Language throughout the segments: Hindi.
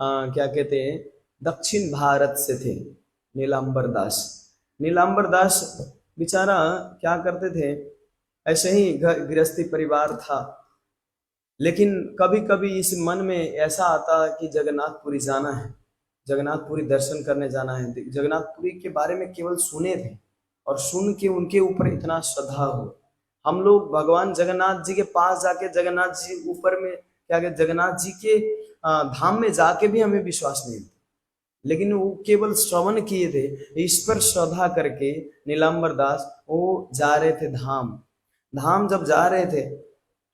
क्या कहते हैं, दक्षिण भारत से थे, नीलांबर दास। नीलांबर दास बेचारा क्या करते थे, ऐसे ही घर गृहस्थी परिवार था, लेकिन कभी कभी इस मन में ऐसा आता कि जगन्नाथपुरी जाना है, जगन्नाथपुरी दर्शन करने जाना है। जगन्नाथपुरी के बारे में केवल सुने थे और सुन के उनके ऊपर इतना श्रद्धा हो। हम लोग भगवान जगन्नाथ जी के पास जाके, जगन्नाथ जी ऊपर में क्या कहते, जगन्नाथ जी के धाम में जाके भी हमें विश्वास नहीं, लेकिन वो केवल श्रवण किए थे। इस पर श्रद्धा करके नीलांबर दास वो जा रहे थे धाम। धाम जब जा रहे थे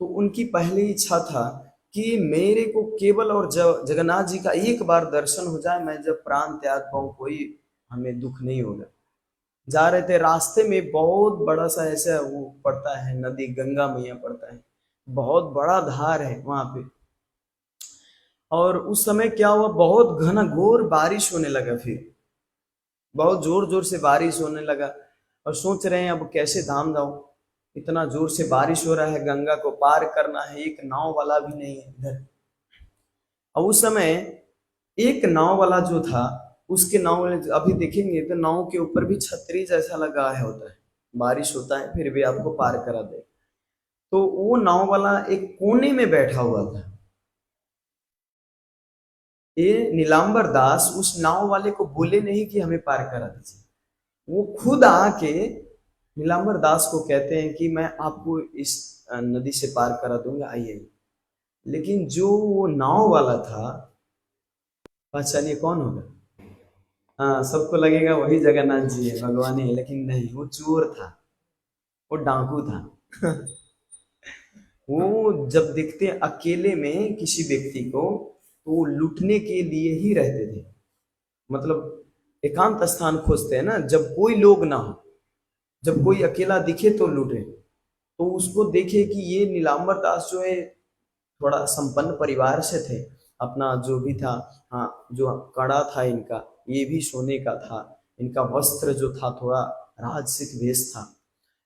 तो उनकी पहली इच्छा था कि मेरे को केवल और जगन्नाथ जी का एक बार दर्शन हो जाए, मैं जब प्राण त्याग पाऊं कोई हमें दुख नहीं होगा। जा रहे थे, रास्ते में बहुत बड़ा सा ऐसा वो पड़ता है नदी, गंगा मैया पड़ता है, बहुत बड़ा धार है वहां पे। और उस समय क्या हुआ, बहुत घना घोर बारिश होने लगा, फिर बहुत जोर जोर से बारिश होने लगा। और सोच रहे हैं अब कैसे धाम जाऊं, इतना जोर से बारिश हो रहा है, गंगा को पार करना है, एक नाव वाला भी नहीं है इधर। और उस समय एक नाव वाला जो था, उसके नाव वाले अभी देखेंगे तो नाव के ऊपर भी छतरी जैसा लगा है होता है, बारिश होता है फिर भी आपको पार करा दे। तो वो नाव वाला एक कोने में बैठा हुआ था। ये नीलांबर दास उस नाव वाले को बोले नहीं कि हमें पार करा दीजिए, वो खुद आके नीलांबर दास को कहते हैं कि मैं आपको इस नदी से पार करा दूंगा, आइए। लेकिन जो वो नाव वाला था, पहचानिए कौन होगा? हाँ, सबको लगेगा वही जगन्नाथ जी है, भगवान है, लेकिन नहीं, वो चोर था, वो डाकू था। वो जब देखते अकेले में किसी व्यक्ति को तो वो लूटने के लिए ही रहते थे। मतलब एकांत स्थान खोजते हैं ना, जब कोई लोग ना हो, जब कोई अकेला दिखे तो लूटे। तो उसको देखे कि ये नीलांबर दास जो है थोड़ा संपन्न परिवार से थे, अपना जो भी था, हाँ, जो कड़ा था इनका ये भी सोने का था, इनका वस्त्र जो था थोड़ा राजसिक वेश था।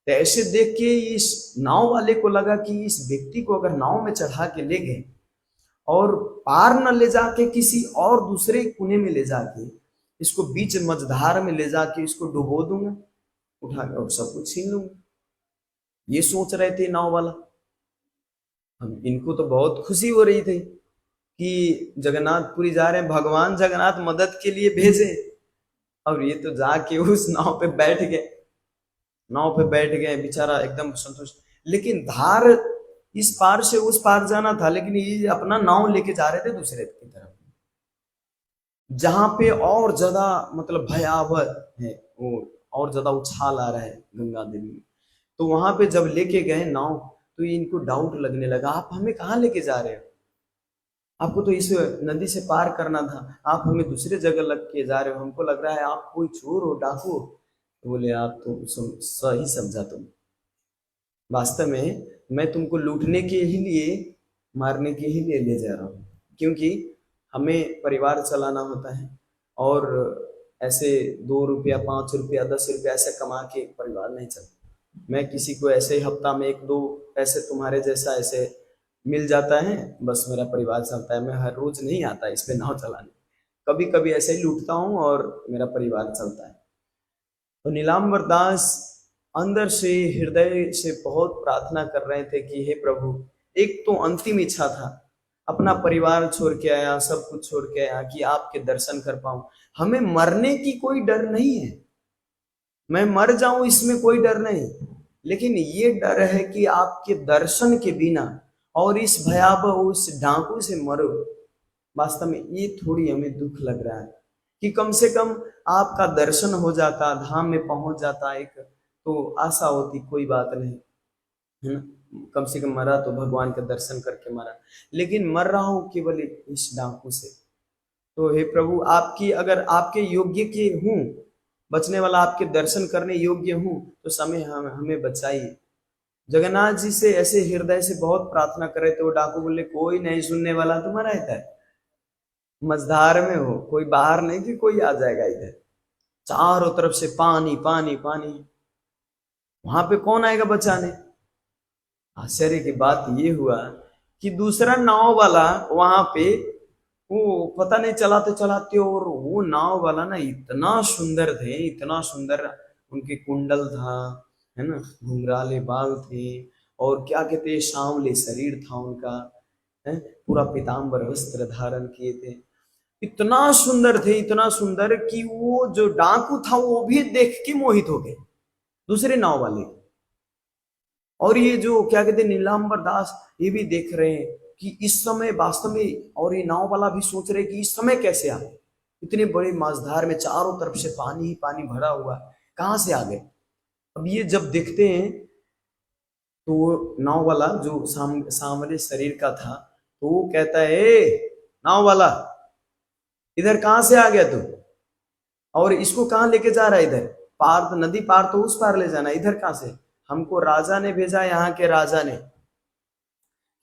तो ऐसे देख के इस नाव वाले को लगा कि इस व्यक्ति को अगर नाव में चढ़ा के ले गए और पार न ले जाके किसी और दूसरे कोने में ले जाके, इसको बीच मझधार में ले जाके इसको डुबो दूंगा, उठा के और सब कुछ छीन लूंगा, ये सोच रहे थे नाव वाला। हम इनको तो बहुत खुशी हो रही थी कि जगन्नाथपुरी जा रहे हैं, भगवान जगन्नाथ मदद के लिए भेजे। और ये तो जाके उस नाव पे बैठ गए, नाव पे बैठ गए, बेचारा एकदम संतुष्ट। लेकिन धार इस पार से उस पार जाना था, लेकिन ये अपना नाव लेके जा रहे थे दूसरे की तरफ, जहां पे और ज्यादा मतलब भयावह है वो, और ज्यादा उछाल आ रहा है गंगा देवी में। तो वहां पे जब लेके गए नाव, तो ये इनको डाउट लगने लगा, आप हमें कहाँ लेके जा रहे हो, आपको तो इस नदी से पार करना था, आप हमें दूसरे जगह लग के जा रहे हो, हमको लग रहा है आप कोई चोर हो, डाकू हो। तो बोले आप तो सही समझा तुम, वास्तव में मैं तुमको लूटने के ही लिए, मारने के ही लिए ले जा रहा हूँ, क्योंकि हमें परिवार चलाना होता है। और ऐसे 2 रुपया 5 रुपया 10 रुपया ऐसे कमा के परिवार नहीं चलता। मैं किसी को ऐसे ही हफ्ता में 1-2 पैसे तुम्हारे जैसा ऐसे मिल जाता है, बस मेरा परिवार चलता है। मैं हर रोज नहीं आता इस पे नाव चलाने, कभी कभी ऐसे ही लूटता हूँ और मेरा परिवार चलता है। तो नीलांबर दास अंदर से, हृदय से बहुत प्रार्थना कर रहे थे कि हे प्रभु, एक तो अंतिम इच्छा था, अपना परिवार छोड़ के आया, सब कुछ छोड़ के आया कि आपके दर्शन कर पाऊं। हमें मरने की कोई डर नहीं है, मैं मर जाऊं इसमें कोई डर नहीं, लेकिन ये डर है कि आपके दर्शन के बिना और इस भयावह उस डाकू से मरो। वास्तव में ये थोड़ी हमें दुख लग रहा है कि कम से कम आपका दर्शन हो जाता, धाम में पहुंच जाता, एक तो आशा होती, कोई बात नहीं, है ना, कम से कम मरा तो भगवान का दर्शन करके मरा, लेकिन मर रहा हूं केवल इस डाकू से। तो हे प्रभु, आपकी अगर आपके योग्य के हूं, बचने वाला, आपके दर्शन करने योग्य हूं, तो समय हमें बचाइए। जगन्नाथ जी से ऐसे हृदय से बहुत प्रार्थना कर रहे थे। वो डाकू बोले कोई नहीं सुनने वाला, तुम्हारा रहता है मझधार में हो, कोई बाहर नहीं कि कोई आ जाएगा इधर, चारों तरफ से पानी पानी पानी, वहां पे कौन आएगा बचाने। आश्चर्य की बात ये हुआ कि दूसरा नाव वाला वहां पे वो पता नहीं चलाते चलाते, और वो नाव वाला ना इतना सुंदर थे, इतना सुंदर, उनके कुंडल था, है ना, घुंघराले बाल थे, और क्या कहते हैं, सांवले शरीर था उनका, है, पूरा पीताम्बर वस्त्र धारण किए थे। इतना सुंदर थे, इतना सुंदर कि वो जो डाकू था वो भी देख के मोहित हो गए, दूसरे नाव वाले। और ये जो क्या कहते हैं नीलांबर दास, ये भी देख रहे हैं कि इस समय वास्तव में, और ये नाव वाला भी सोच रहे कि इस समय कैसे आ गए, इतने बड़े माझधार में चारों तरफ से पानी ही पानी भरा हुआ है, कहाँ से आ गए। अब ये जब देखते हैं तो वो नाव वाला जो सांवरे शरीर का था, तो वो कहता है, ए नाव वाला, इधर कहाँ से आ गया तू, और इसको कहाँ लेके जा रहा है, इधर पार तो नदी पार तो उस पार ले जाना, इधर कहाँ से। हमको राजा ने भेजा, यहाँ के राजा ने,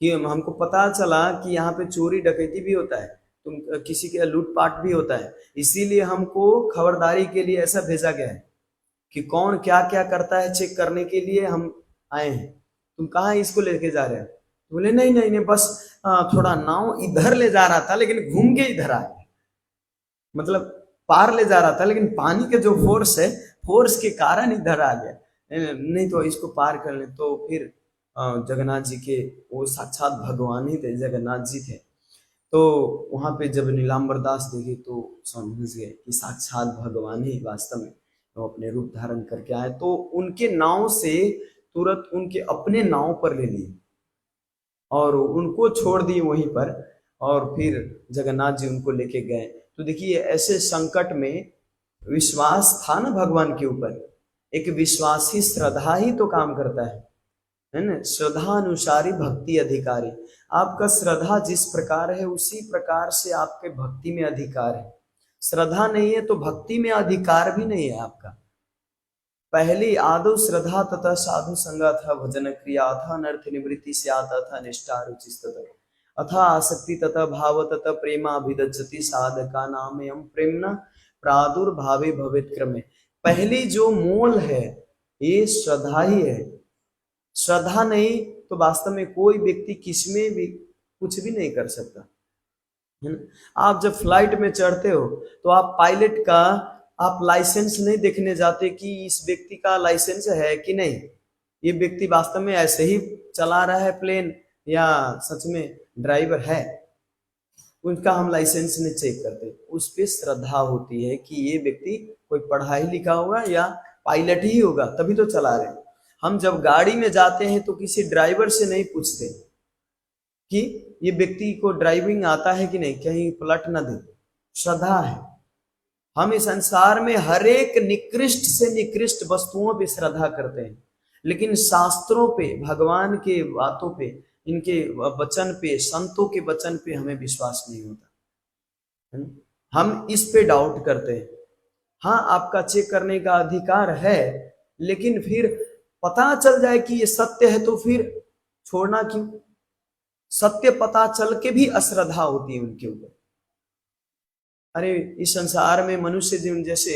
कि हमको पता चला कि यहाँ पे चोरी डकैती भी होता है, तुम किसी के लूटपाट भी होता है, इसीलिए हमको खबरदारी के लिए ऐसा भेजा गया है कि कौन क्या क्या करता है चेक करने के लिए हम आए हैं। तुम कहाँ इसको लेके जा रहे हो। तो बोले नहीं नहीं नहीं, बस थोड़ा नाव इधर ले जा रहा था लेकिन घूम के इधर आया, मतलब पार ले जा रहा था लेकिन पानी के जो फोर्स है, फोर्स के कारण इधर आ गया, नहीं तो इसको पार कर ले। तो फिर जगन्नाथ जी के, वो साक्षात भगवान ही थे, जगन्नाथ जी थे। तो वहां पे जब नीलांबर दास देखे तो समझ गए कि साक्षात भगवान ही वास्तव में वो अपने रूप धारण करके आए। तो उनके नाव से तुरंत उनके अपने नाव पर ले लिए और उनको छोड़ दिए वहीं पर, और फिर जगन्नाथ जी उनको लेके गए। तो देखिए ऐसे संकट में विश्वास था ना भगवान के ऊपर, एक विश्वासी श्रद्धा ही तो काम करता है ना, श्रद्धा अनुसारी भक्ति अधिकारी। आपका श्रद्धा जिस प्रकार है उसी प्रकार से आपके भक्ति में अधिकार है। श्रद्धा नहीं है तो भक्ति में अधिकार भी नहीं है आपका। पहली आदो श्रद्धा तथा साधु संगा था, भजन क्रिया था, नर्थ निवृत्ति से आता था, निष्ठा रुचि अथा आसक्ति तथा भाव तथा प्रेमाभिदज्जति साधका नाम एवं प्रेमना प्रादुर्भावे भवित क्रमे। पहली जो मोल है ये श्रद्धा ही है। श्रद्धा नहीं तो वास्तव में कोई व्यक्ति किसमें भी कुछ भी नहीं कर सकता, है ना। आप जब फ्लाइट में चढ़ते हो तो आप पायलट का आप लाइसेंस नहीं देखने जाते कि इस व्यक्ति का लाइसेंस है कि नहीं, ये व्यक्ति वास्तव में ऐसे ही चला रहा है प्लेन या सच में ड्राइवर है, उनका हम लाइसेंस नहीं चेक करते। उस पर श्रद्धा होती है कि ये व्यक्ति कोई पढ़ाई लिखा होगा या पायलट ही होगा तभी तो चला रहे। हम जब गाड़ी में जाते हैं तो किसी ड्राइवर से नहीं पूछते कि ये व्यक्ति को ड्राइविंग आता है कि नहीं, कहीं पलट ना दे। श्रद्धा है। हम इस संसार में हर एक निकृष्ट से निकृष्ट वस्तुओं पे श्रद्धा करते हैं, लेकिन शास्त्रों पे, भगवान के बातों पे, इनके वचन पे, संतों के वचन पे हमें विश्वास नहीं होता, हम इस पे डाउट करते हैं। हाँ, आपका चेक करने का अधिकार है, लेकिन फिर पता चल जाए कि ये सत्य है तो फिर छोड़ना क्यों। सत्य पता चल के भी अश्रद्धा होती है उनके ऊपर। अरे इस संसार में मनुष्य जीवन, जैसे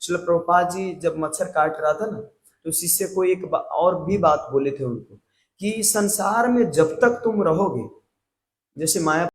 श्रील प्रभुपाद जी जब मच्छर काट रहा था ना, तो शिष्य को एक और भी बात बोले थे उनको कि संसार में जब तक तुम रहोगे, जैसे माया